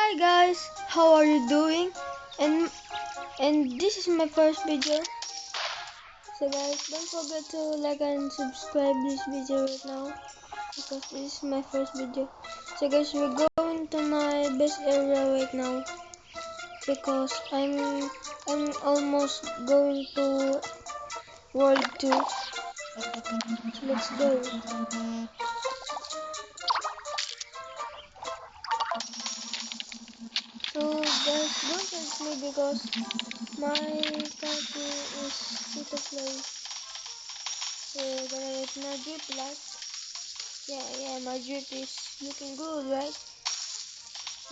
Hi guys, how are you doing? And this is my first video. So guys, don't forget to like and subscribe this video right now because this is my first video. So guys, we're going to my best area right now because I'm almost going to World 2. So let's go. So guys, don't judge me because my country is free to play. So we're gonna get my drip last. Yeah, my drip is looking good, right?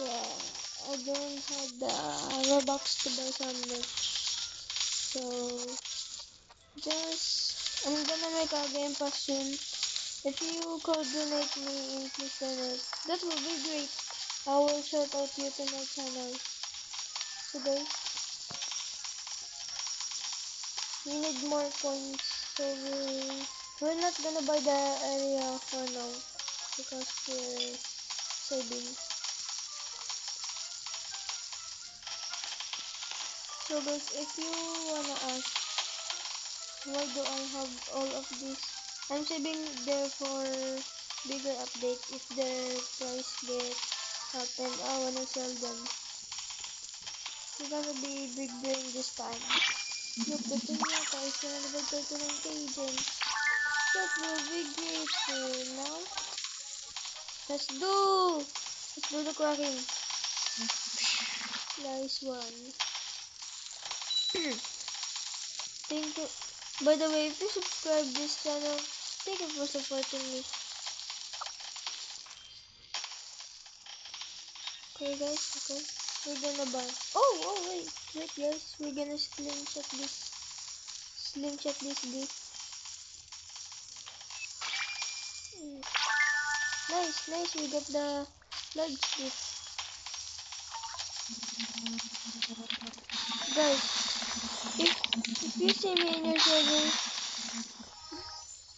Yeah, I don't have the Robux to buy some merch. So just I'm gonna make a game pass soon. If you could donate me in please donate, that would be great. I will shout out you to my channel. So guys, we need more coins. So we're not gonna buy the area for now because we're saving. So guys, if you wanna ask why do I have all of this, I'm saving there for bigger update if their price get up and I wanna sell them. We're gonna be big during this time. Look, the Pinata is gonna be 39 agents. That will be great for now. Let's do the cracking. Nice one. Thank you. By the way, if you subscribe this channel, thank you for supporting me. Okay guys, okay. We're gonna buy. Wait guys, we're gonna slingshot this gift. Nice, we got the large gift. Guys, if you see me in your server,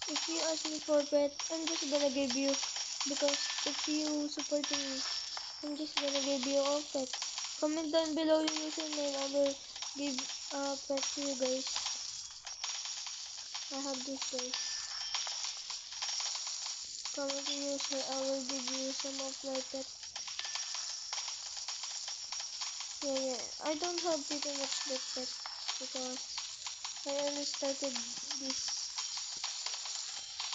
if you ask me for pet, I'm just gonna give you, because if you supporting me, I'm just gonna give you all pet. Comment down below your username, I will give a pet to you guys. I have this guys. Comment your user, I will give you some of my pet. Yeah, I don't have pretty much pet because I only started this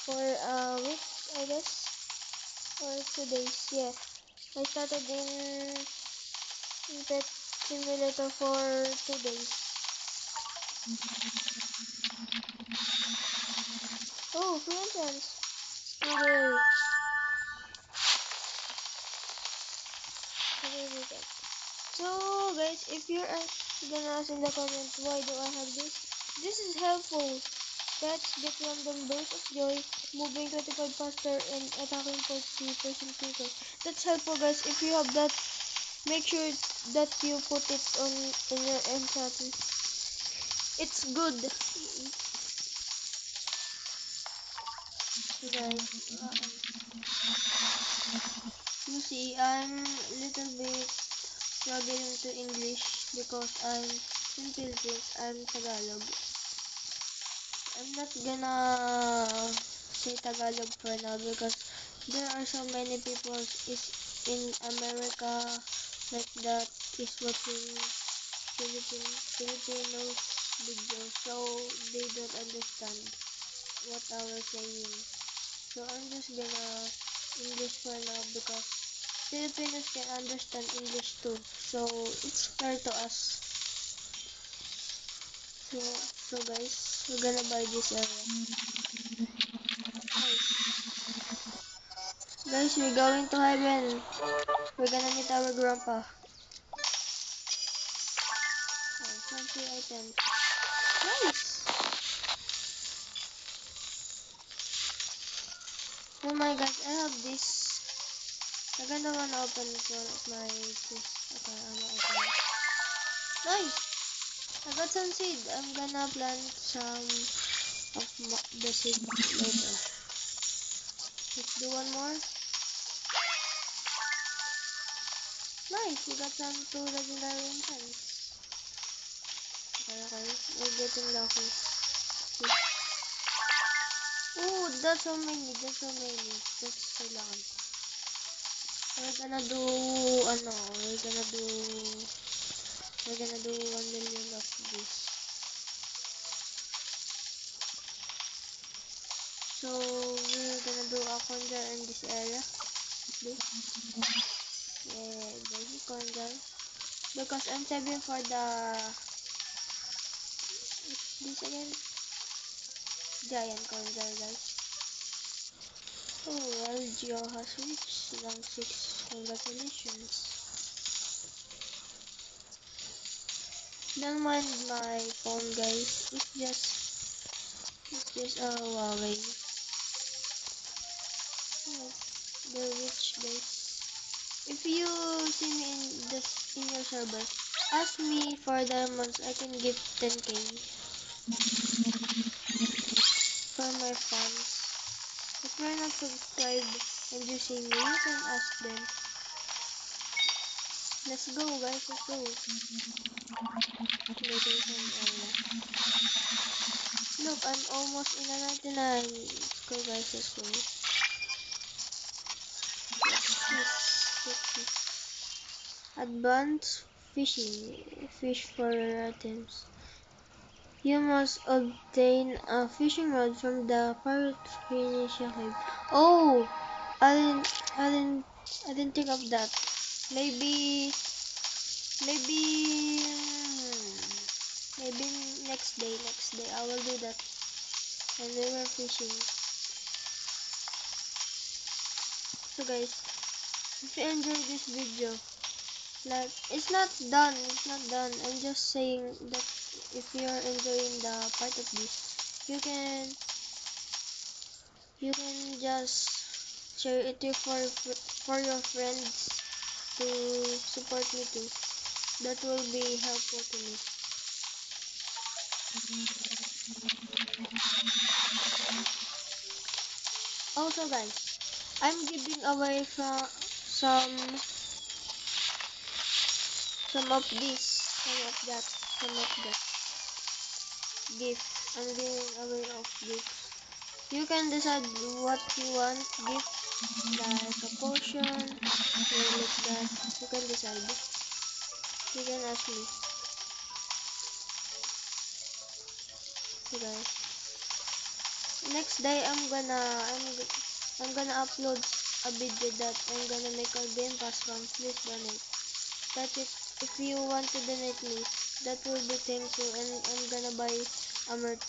for a week, I guess, or 2 days. Yeah, I started in Pet Simulator for 2 days. Oh, free entrance. Okay. So guys, if you're gonna ask in the comment why do I have this is helpful. Pets get random bursts of joy, moving 25 faster and attacking 40% quicker. That's helpful guys. If you have that, make sure that you put it on in your enchantment. It's good. So guys, you see, I'm a little bit struggling to English because I'm in Philippines. I'm Tagalog. I'm not gonna say Tagalog for now because there are so many people is in America like that is watching Filipinos videos, so they don't understand what I was saying. So I'm just gonna English for now because Filipinos can understand English too, so it's fair to us. So guys, we're gonna buy this area. Guys, we're going to heaven. We're gonna meet our grandpa. Oh, fancy items. Nice! Oh my god, I have this. I'm gonna wanna open one of my keys. Okay, I'm gonna open it. Nice! I got some seed. I'm gonna plant some of the seed later. Let's do one more. Nice, we got some 2 legendary enchants. Okay, we're getting lucky. Oh, that's so many, that's so many. That's so lucky. We're gonna do, we're gonna do 1 million of this. So, we're gonna do a conjure in this area. Yeah, there's a conjure. Because I'm saving for the, this again, giant conjure, guys. Oh, LGO has reached rank 6. Congratulations. Don't mind my phone, guys. It's just a Huawei. Oh, they're rich, guys. If you see me in your server, ask me for diamonds. I can give 10k for my fans. If you're not subscribed and you see me, you can ask them. Let's go, guys. Let's go. Making some area. Look, I'm almost in a 99. Let's go, guys. Let's go. Let's see. Advanced fishing. Fish for rare items. You must obtain a fishing rod from the pirate Phoenicia cave. Oh, I didn't, I didn't, I didn't think of that. Maybe, maybe, maybe next day I will do that. And we were fishing. So guys, if you enjoyed this video, like, it's not done. I'm just saying that if you're enjoying the part of this, you can just share it for your friends to support me too. That will be helpful to me. Also guys, I'm giving away from some of this, some of that gift. I'm giving away of gifts. You can decide what you want gift, like a potion, like that. You can decide. You can ask me. So guys, next day I'm gonna upload a video that I'm gonna make a game pass one. Please donate. But if you want to donate me, that will be thankful, and I'm gonna buy a merch.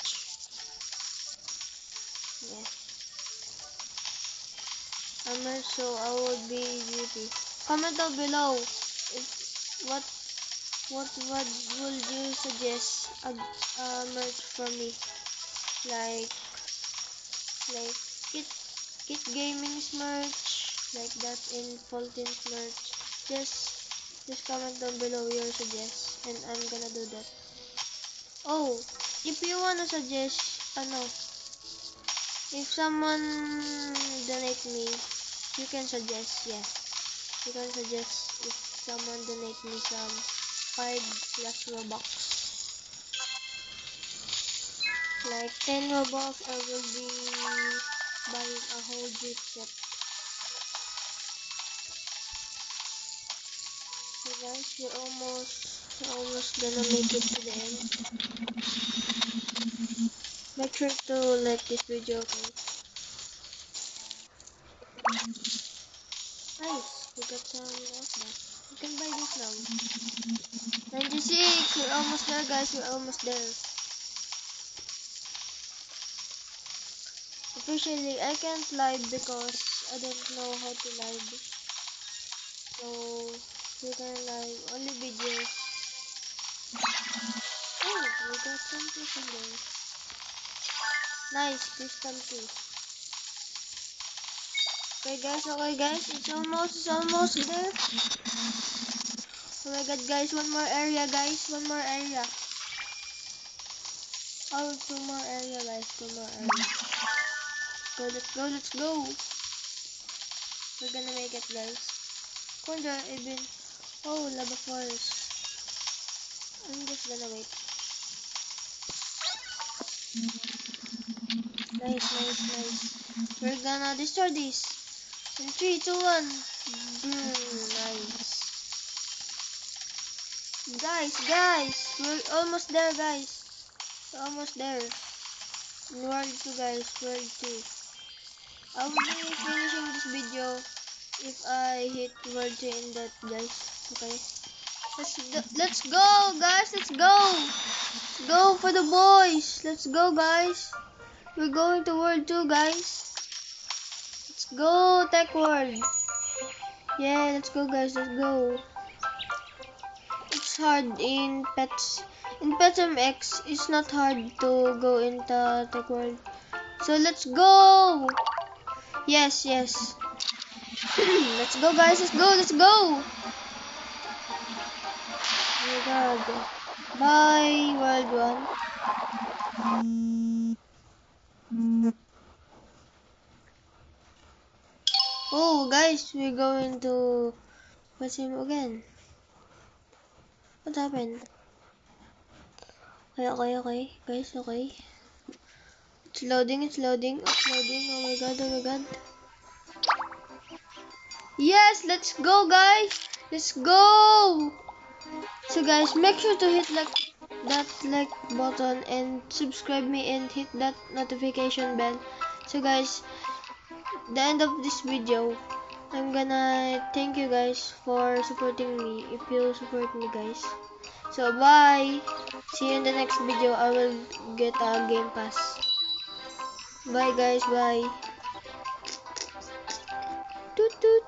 Yeah, a merch, so I would be happy. Comment down below if what what would you suggest a merch for me, like like kit gaming's merch, like that, in Fulton's merch. Just comment down below your suggest, and I'm gonna do that. Oh, if you wanna suggest, if someone donate me, you can suggest, yeah. You can suggest if someone donate me some 5 plus Robux. Like 10 Robux, I will be buying a whole jeep set. So guys, we're almost gonna make it to the end. Make sure to like this video, okay? Nice, we got some of that. You can buy this now. 96, we're almost there, guys. We're almost there. Officially, I can't live because I don't know how to live. So, you can live only videos. Oh, we got some people there. Nice, crystal too. Okay guys, it's almost there. Oh my god guys, one more area guys, one more area. Oh, two more area guys, two more area. Let's go. We're gonna make it guys. Conjure even. Oh, lava forest. I'm just gonna wait. Nice. We're gonna destroy this. In 3, 2, 1. Boom. Nice. Guys, we're almost there, guys. We're almost there. In World 2, guys. World 2. I'll be finishing this video if I hit World 2 in that, guys. Okay. Let's go, guys. Let's go. Let's go for the boys. Let's go, guys. We're going to World 2, guys. Let's go, Tech World. Yeah, let's go, guys. Let's go. It's hard in Pets. In Pets MX, it's not hard to go into Tech World. So let's go. Yes. Let's go, guys. Let's go. Oh my god. Bye, World 1. Oh, guys, we're going to watch him again. What happened? Okay. Guys, okay. It's loading. Oh my god. Yes, let's go, guys. Let's go. So guys, make sure to hit that like button and subscribe me and hit that notification bell. So guys, the end of this video, I'm gonna thank you guys for supporting me if you support me, guys. So bye. See you in the next video. I will get a game pass. Bye guys, bye.